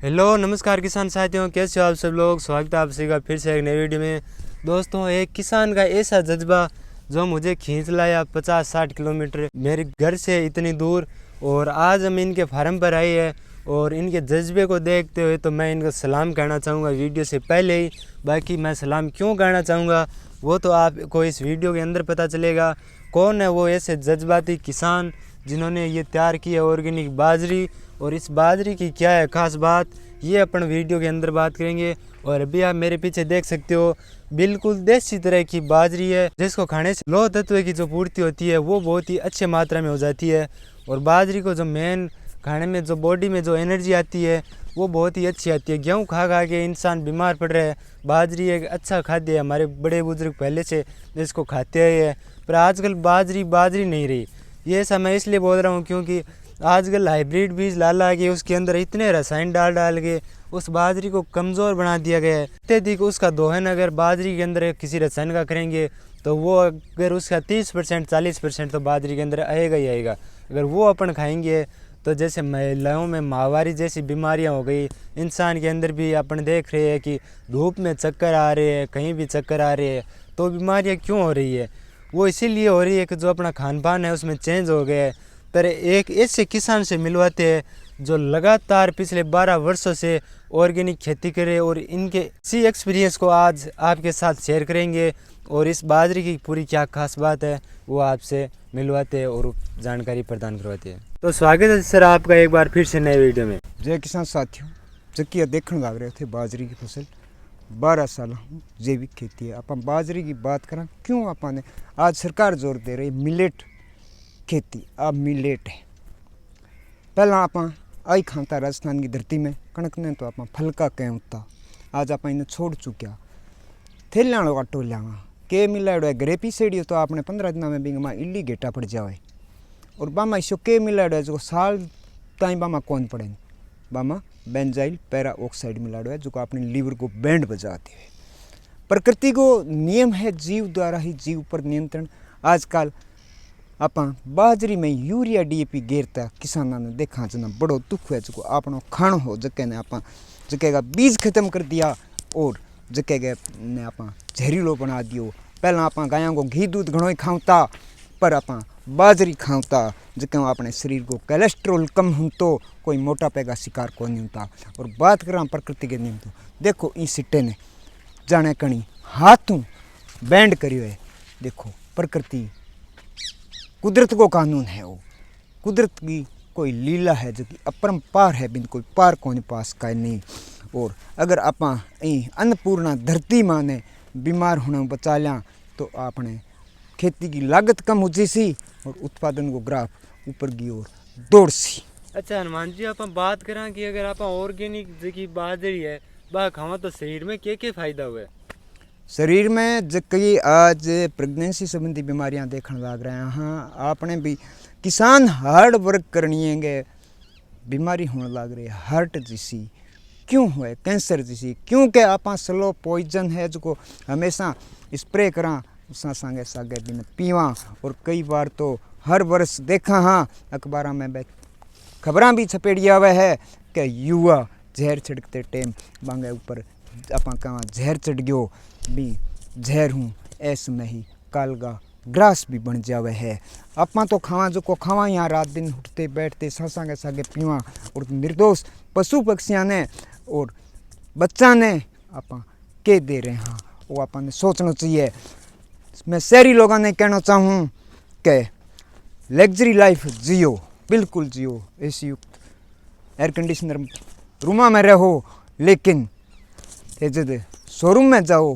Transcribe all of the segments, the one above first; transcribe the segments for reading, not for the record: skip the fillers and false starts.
Hello नमस्कार किसान साथियों, कैसे हो आप सब लोग। स्वागत है आप सभी का फिर से एक नई वीडियो में। दोस्तों, एक किसान का ऐसा जज्बा जो मुझे खींच लाया 50-60 किलोमीटर मेरे घर से इतनी दूर, और आज हम इनके फार्म पर आए हैं। और इनके जज्बे को देखते हुए तो मैं इनको सलाम कहना चाहूँगा वीडियो से पहले ही। बाकी मैं सलाम क्यों कहना चाहूँगा वो तो आपको इस वीडियो के अंदर पता चलेगा। कौन है वो ऐसे जज्बाती किसान जिन्होंने ये तैयार की है ऑर्गेनिक बाजरी, और इस बाजरी की क्या है खास बात, ये अपन वीडियो के अंदर बात करेंगे। और अभी आप मेरे पीछे देख सकते हो, बिल्कुल देसी तरह की बाजरी है जिसको खाने से लौह तत्व की जो पूर्ति होती है वो बहुत ही अच्छे मात्रा में हो जाती है। और बाजरी को जो मेन खाने में जो बॉडी में जो एनर्जी आती है वो बहुत ही अच्छी आती है। गेहूँ खा खा के इंसान बीमार पड़ रहा है, बाजरी एक अच्छा खाद्य है। हमारे बड़े बुजुर्ग पहले से इसको खाते आए हैं, पर आजकल बाजरी नहीं रही। ये ऐसा मैं इसलिए बोल रहा हूँ क्योंकि आजकल हाइब्रिड बीज ला के उसके अंदर इतने रसायन डाल के उस बाजरी को कमज़ोर बना दिया गया है। अत्यधिक उसका दोहन अगर बाजरी के अंदर किसी रसायन का करेंगे तो वो अगर उसका 30% 40% तो बाजरी के अंदर आएगा ही आएगा। अगर वो अपन खाएंगे तो जैसे महिलाओं में माहवारी जैसी बीमारियां हो गई, इंसान के अंदर भी अपन देख रहे हैं कि धूप में चक्कर आ रहे हैं, कहीं भी चक्कर आ रहे हैं, तो बीमारियां क्यों हो रही है? वो इसीलिए हो रही है कि जो अपना खान पान है उसमें चेंज हो गया है। पर एक ऐसे किसान से मिलवाते हैं जो लगातार पिछले 12 वर्षों से ऑर्गेनिक खेती करे, और इनके इसी एक्सपीरियंस को आज आपके साथ शेयर करेंगे। और इस बाजरी की पूरी क्या खास बात है वो आपसे मिलवाते हैं और जानकारी प्रदान करवाते हैं। तो स्वागत है सर आपका एक बार फिर से नए वीडियो में। जय किसान साथियों, जबकि देखने लग रहे थे बाजरी की फसल 12 साल जैविक खेती है। आप बाजरी की बात करें क्यों आपने आज सरकार जोर दे रही मिलेट खेती। अब मिलेट है पहला आप आई खाता राजस्थान की धरती में कणक ने तो आप फलका कहूँ था, आज आप इन्हें छोड़ चुका। थैलियाँ वाला टोलिया के मिलाड़ो है घरे पीसेड़ियो तो आपने 15 दिन में बिंग इल्ली गेटा पड़ जाए। और बामा इसो के मिलाड़ो है जो साल ताई बामा कौन पड़े, बामा बेंजाइल पैरा ऑक्साइड मिलाड़ो है जो अपने लीवर को बैंड बजाते हैं। प्रकृति को नियम है जीव द्वारा ही जीव पर नियंत्रण। आजकल आप बाजरी में यूरिया डीएपी गेरता किसानों ने देखा जना बड़ो दुख है जो आपनो खाणो हो जके ने आप जके का बीज खत्म कर दिया और जके ने आप जहरीलो बना दियो। पहला आप गायों को घी दूध घणो ही खाऊता, पर आप बाजरी खाऊता जके अपने शरीर को कोलेस्ट्रोल कम हो तो कोई मोटापे का शिकार को नहीं होता। और बात करा प्रकृति के नियम तो देखो ई सिट्टे ने जाने कणी हाथों बैंड करियो है। देखो प्रकृति कुदरत को कानून है, वो कुदरत की कोई लीला है जो कि अपरंपार है, बिल्कुल पार कोने पास का नहीं। और अगर आप अन्नपूर्णा धरती माँ ने बीमार होने बचा लिया तो आपने खेती की लागत कम हो सी और उत्पादन को ग्राफ ऊपर की ओर दौड़ सी। अच्छा हनुमान जी, आप बात करें कि अगर आप ऑर्गेनिक जो बाजरी है वह खावा तो शरीर में क्या फायदा हुआ है? शरीर में कई आज प्रेगनेंसी संबंधी बीमारियां देखने लग रहे हैं। हाँ, आपने भी किसान हार्ड वर्क करनी है, बीमारी होने लग रही है हार्ट जैसी क्यों हुए, कैंसर जैसी, क्योंकि आप स्लो पॉइजन है जो हमेशा स्प्रे करा उसा संगे सागे बिन पीवा। और कई बार तो हर वर्ष देखा हाँ अखबार में खबरां भी छपेड़ी आवे है कि युवा जहर छिड़कते टाइम बांगे ऊपर आप कहाँ जहर चढ़ गयो भी जहर हूँ ऐसे में ही कालगा ग्रास भी बन जावे है। आप तो खावा जो को खावा यहाँ रात दिन उठते बैठते सासा के सागे पीवा। और निर्दोष पशु पक्षियाँ ने और बच्चा ने आप के दे रहे हैं वो आपने सोचना चाहिए। मैं शहरी लोगों ने कहना चाहूँ कि लग्जरी लाइफ जियो, बिल्कुल जियो, एसी युक्त एयर कंडीशनर रूमा में रहो, लेकिन जब शोरूम में जाओ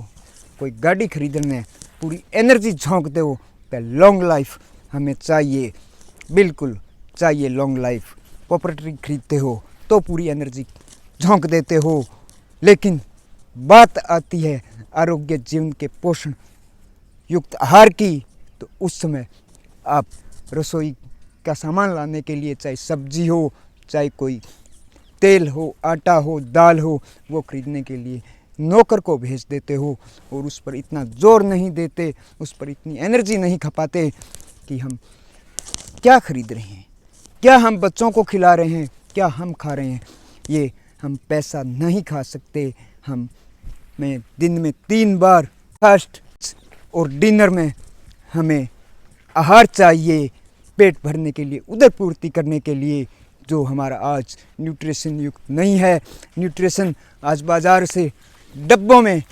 कोई गाड़ी खरीदने पूरी एनर्जी झोंक दो कि लॉन्ग लाइफ हमें चाहिए, बिल्कुल चाहिए लॉन्ग लाइफ। प्रॉपर्टी खरीदते हो तो पूरी एनर्जी झोंक देते हो, लेकिन बात आती है आरोग्य जीवन के पोषण युक्त आहार की तो उस समय आप रसोई का सामान लाने के लिए चाहे सब्जी हो चाहे कोई तेल हो आटा हो दाल हो वो खरीदने के लिए नौकर को भेज देते हो और उस पर इतना जोर नहीं देते, उस पर इतनी एनर्जी नहीं खपाते कि हम क्या खरीद रहे हैं, क्या हम बच्चों को खिला रहे हैं, क्या हम खा रहे हैं। ये हम पैसा नहीं खा सकते। मैं दिन में 3 बार फास्ट और डिनर में हमें आहार चाहिए पेट भरने के लिए, उदर पूर्ति करने के लिए, जो हमारा आज न्यूट्रिशन युक्त नहीं है। न्यूट्रिशन आज बाज़ार से डब्बों में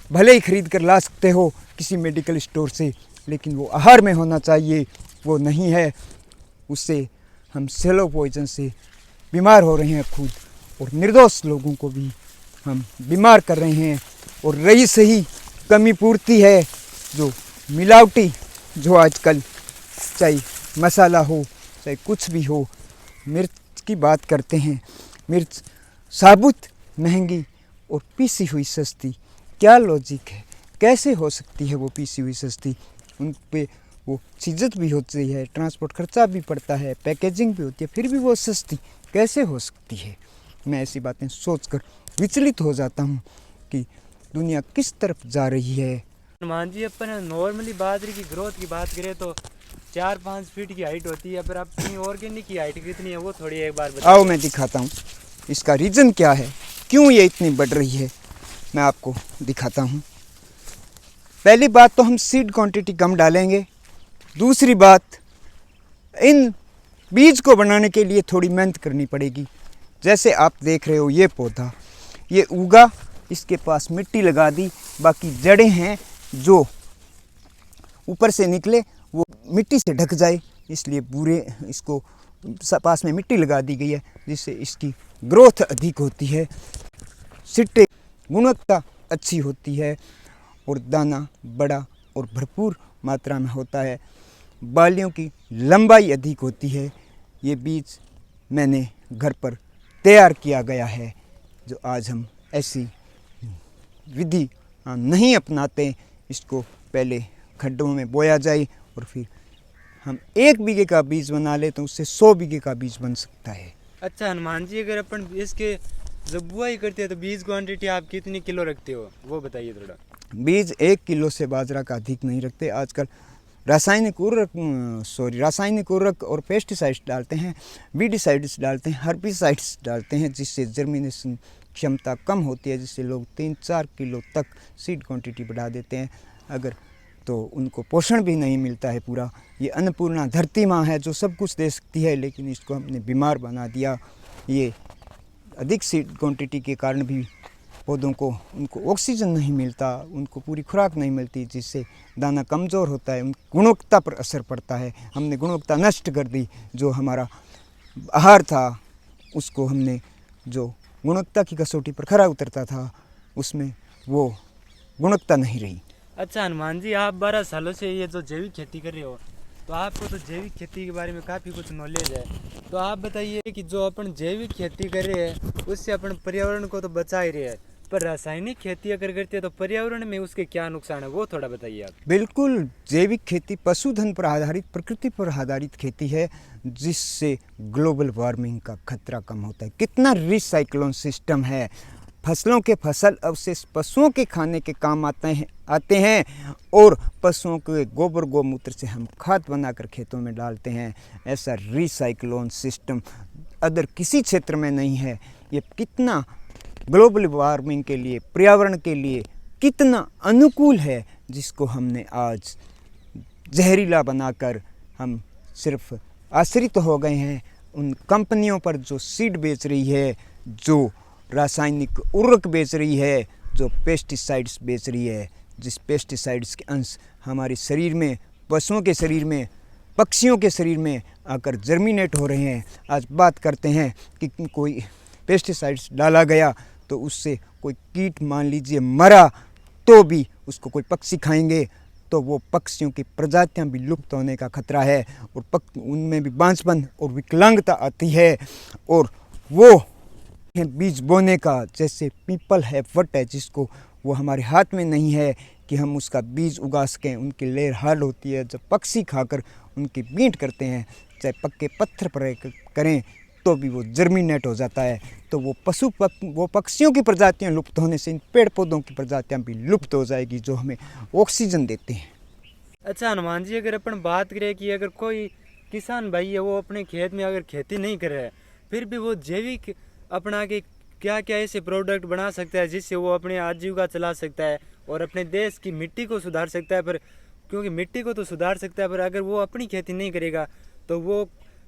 भले ही खरीद कर ला सकते हो किसी मेडिकल स्टोर से, लेकिन वो आहार में होना चाहिए, वो नहीं है। उससे हम सेलो पॉइजन से बीमार हो रहे हैं खुद, और निर्दोष लोगों को भी हम बीमार कर रहे हैं। और रही सही कमी पूर्ति है जो मिलावटी, जो आजकल चाहे मसाला हो चाहे कुछ भी हो, मिर्च की बात करते हैं, मिर्च साबुत महंगी और पीसी हुई सस्ती। क्या लॉजिक है? कैसे हो सकती है वो पीसी हुई सस्ती? उन पे वो चीज़त भी होती है, ट्रांसपोर्ट खर्चा भी पड़ता है, पैकेजिंग भी होती है, फिर भी वो सस्ती कैसे हो सकती है? मैं ऐसी बातें सोचकर विचलित हो जाता हूँ कि दुनिया किस तरफ जा रही है। हनुमान जी, अपन नॉर्मली बाजरे की ग्रोथ की बात करें तो 4-5 फीट की हाइट होती है, पर अपनी ऑर्गेनिक की हाइट कितनी है वो थोड़ी एक बार बताओ। आओ मैं दिखाता हूँ इसका रीज़न क्या है, क्यों ये इतनी बढ़ रही है, मैं आपको दिखाता हूँ। पहली बात तो हम सीड क्वांटिटी कम डालेंगे। दूसरी बात, इन बीज को बनाने के लिए थोड़ी मेहनत करनी पड़ेगी। जैसे आप देख रहे हो ये पौधा, ये उगा, इसके पास मिट्टी लगा दी, बाकी जड़ें हैं जो ऊपर से निकले वो मिट्टी से ढक जाए, इसलिए पूरे इसको पास में मिट्टी लगा दी गई है, जिससे इसकी ग्रोथ अधिक होती है, सिट्टे गुणवत्ता अच्छी होती है और दाना बड़ा और भरपूर मात्रा में होता है, बालियों की लंबाई अधिक होती है। ये बीज मैंने घर पर तैयार किया गया है, जो आज हम ऐसी विधि नहीं अपनाते। इसको पहले खड्डों में बोया जाए और फिर हम 1 बीघे का बीज बना ले तो उससे 100 बीघे का बीज बन सकता है। अच्छा हनुमान जी, अगर अपन इसके जब बुआई करते हैं तो बीज क्वांटिटी आप कितनी किलो रखते हो वो बताइए थोड़ा। बीज 1 किलो से बाजरा का अधिक नहीं रखते। आजकल रासायनिक उर्वरक और पेस्टिसाइड्स डालते हैं, वीडिसाइड्स डालते हैं, हर्बिसाइड्स डालते हैं, जिससे जर्मिनेशन क्षमता कम होती है, जिससे लोग 3-4 किलो तक सीड क्वांटिटी बढ़ा देते हैं। अगर तो उनको पोषण भी नहीं मिलता है पूरा। ये अन्नपूर्णा धरती माँ है जो सब कुछ दे सकती है, लेकिन इसको हमने बीमार बना दिया। ये अधिक सीड क्वांटिटी के कारण भी पौधों को उनको ऑक्सीजन नहीं मिलता, उनको पूरी खुराक नहीं मिलती, जिससे दाना कमज़ोर होता है, उन गुणवत्ता पर असर पड़ता है। हमने गुणवत्ता नष्ट कर दी। जो हमारा आहार था उसको हमने, जो गुणवत्ता की कसौटी पर खरा उतरता था, उसमें वो गुणवत्ता नहीं रही। अच्छा हनुमान जी, आप 12 सालों से ये जो जैविक खेती कर रहे हो, तो आपको तो जैविक खेती के बारे में काफ़ी कुछ नॉलेज है, तो आप बताइए कि जो अपन जैविक खेती कर रहे हैं उससे अपन पर्यावरण को तो बचा ही रहे हैं, पर रासायनिक खेती अगर करते हैं तो पर्यावरण में उसके क्या नुकसान है वो थोड़ा बताइए आप। बिल्कुल, जैविक खेती पशुधन पर आधारित, प्रकृति पर आधारित खेती है, जिससे ग्लोबल वार्मिंग का खतरा कम होता है। कितना रिसाइक्लोन सिस्टम है, फसलों के फसल अवशेष पशुओं के खाने के काम आते हैं और पशुओं के गोबर गोमूत्र से हम खाद बनाकर खेतों में डालते हैं। ऐसा रिसाइक्लोन सिस्टम अदर किसी क्षेत्र में नहीं है। ये कितना ग्लोबल वार्मिंग के लिए, पर्यावरण के लिए कितना अनुकूल है, जिसको हमने आज जहरीला बनाकर हम सिर्फ आश्रित हो गए हैं उन कंपनियों पर जो सीड बेच रही है, जो रासायनिक उर्वरक बेच रही है, जो पेस्टिसाइड्स बेच रही है, जिस पेस्टिसाइड्स के अंश हमारे शरीर में, पशुओं के शरीर में, पक्षियों के शरीर में आकर जर्मिनेट हो रहे हैं। आज बात करते हैं कि कोई पेस्टिसाइड्स डाला गया तो उससे कोई कीट मान लीजिए मरा, तो भी उसको कोई पक्षी खाएंगे तो वो पक्षियों की प्रजातियां भी लुप्त होने का खतरा है, और उनमें भी बांझपन और विकलांगता आती है। और वो बीज बोने का, जैसे पीपल है, वट है, जिसको वो हमारे हाथ में नहीं है कि हम उसका बीज उगा सकें। उनकी लेर हार्ड होती है, जब पक्षी खाकर उनकी बींट करते हैं, चाहे पक्के पत्थर पर करें तो भी वो जर्मिनेट हो जाता है। तो वो पक्षियों की प्रजातियां लुप्त होने से इन पेड़ पौधों की प्रजातियां भी लुप्त हो जाएगी, जो हमें ऑक्सीजन देते हैं। अच्छा हनुमान जी, अगर अपन बात करें कि अगर कोई किसान भाई है वो अपने खेत में अगर खेती नहीं कर रहा है, फिर भी वो जैविक अपना के क्या क्या ऐसे प्रोडक्ट बना सकता है जिससे वो अपने आजीविका चला सकता है और अपने देश की मिट्टी को सुधार सकता है। पर क्योंकि मिट्टी को तो सुधार सकता है, पर अगर वो अपनी खेती नहीं करेगा तो वो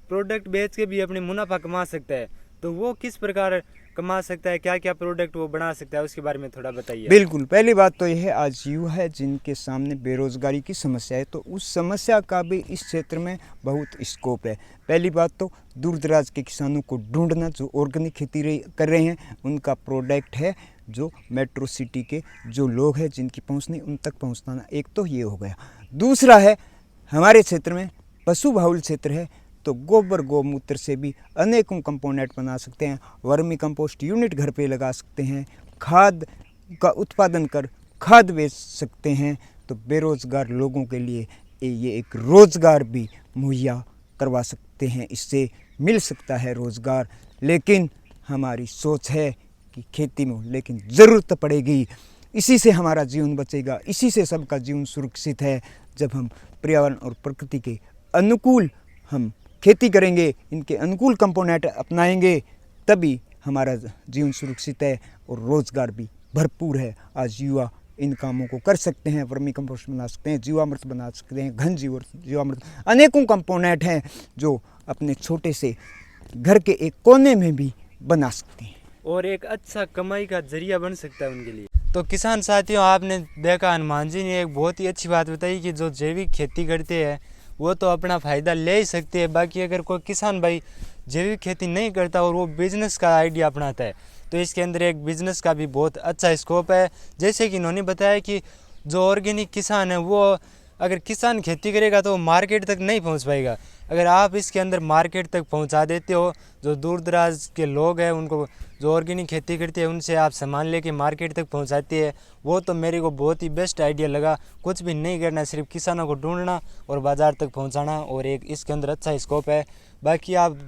प्रोडक्ट बेच के भी अपने मुनाफा कमा सकता है। तो वो किस प्रकार कमा सकता है, क्या क्या प्रोडक्ट वो बना सकता है, उसके बारे में थोड़ा बताइए। बिल्कुल, पहली बात तो यह है, आज युवा है जिनके सामने बेरोजगारी की समस्या है, तो उस समस्या का भी इस क्षेत्र में बहुत स्कोप है। पहली बात तो दूर दराज के किसानों को ढूंढना जो ऑर्गेनिक खेती कर रहे हैं, उनका प्रोडक्ट है जो मेट्रो सिटी के जो लोग हैं जिनकी पहुंच नहीं, उन तक पहुंचाना। एक तो ये हो गया। दूसरा है, हमारे क्षेत्र में पशु बहुल क्षेत्र है, तो गोबर गौमूत्र से भी अनेकों कंपोनेंट बना सकते हैं। वर्मी कंपोस्ट यूनिट घर पे लगा सकते हैं, खाद का उत्पादन कर खाद बेच सकते हैं। तो बेरोजगार लोगों के लिए ये एक रोज़गार भी मुहैया करवा सकते हैं, इससे मिल सकता है रोज़गार। लेकिन हमारी सोच है कि खेती में, लेकिन ज़रूरत पड़ेगी, इसी से हमारा जीवन बचेगा, इसी से सबका जीवन सुरक्षित है। जब हम पर्यावरण और प्रकृति के अनुकूल हम खेती करेंगे, इनके अनुकूल कंपोनेंट अपनाएंगे, तभी हमारा जीवन सुरक्षित है और रोज़गार भी भरपूर है। आज युवा इन कामों को कर सकते हैं। वर्मी कंपोस्ट बना सकते हैं, जीवामृत बना सकते हैं, घन जीवामृत, अनेकों कंपोनेंट हैं जो अपने छोटे से घर के एक कोने में भी बना सकते हैं और एक अच्छा कमाई का जरिया बन सकता है उनके लिए। तो किसान साथियों, आपने देखा हनुमान जी ने एक बहुत ही अच्छी बात बताई कि जो जैविक खेती करते हैं वो तो अपना फ़ायदा ले ही सकते हैं। बाकी अगर कोई किसान भाई जैविक खेती नहीं करता और वो बिज़नेस का आइडिया अपनाता है तो इसके अंदर एक बिज़नेस का भी बहुत अच्छा स्कोप है। जैसे कि इन्होंने बताया कि जो ऑर्गेनिक किसान है वो अगर किसान खेती करेगा तो मार्केट तक नहीं पहुंच पाएगा। अगर आप इसके अंदर मार्केट तक पहुंचा देते हो, जो दूर दराज के लोग हैं उनको जो ऑर्गेनिक खेती करते हैं उनसे आप सामान लेके मार्केट तक पहुंचाते हैं, वो तो मेरे को बहुत ही बेस्ट आइडिया लगा। कुछ भी नहीं करना, सिर्फ किसानों को ढूंढना और बाज़ार तक पहुंचाना, और एक इसके अंदर अच्छा स्कोप है। बाकी आप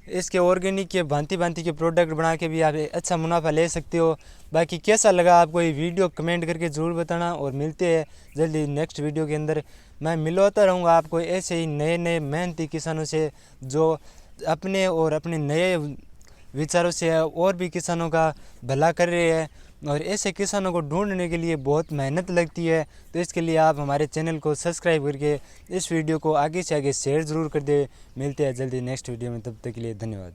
इसके ऑर्गेनिक के भांति भांति के प्रोडक्ट बना के भी आप अच्छा मुनाफा ले सकते हो। बाकी कैसा लगा आपको ये वीडियो कमेंट करके ज़रूर बताना, और मिलते हैं जल्दी नेक्स्ट वीडियो के अंदर। मैं मिलवाता रहूँगा आपको ऐसे ही नए नए मेहनती किसानों से जो अपने और अपने नए विचारों से और भी किसानों का भला कर रहे हैं। और ऐसे किसानों को ढूंढने के लिए बहुत मेहनत लगती है, तो इसके लिए आप हमारे चैनल को सब्सक्राइब करके इस वीडियो को आगे से आगे शेयर ज़रूर कर दे। मिलते हैं जल्दी नेक्स्ट वीडियो में, तब तक के लिए धन्यवाद।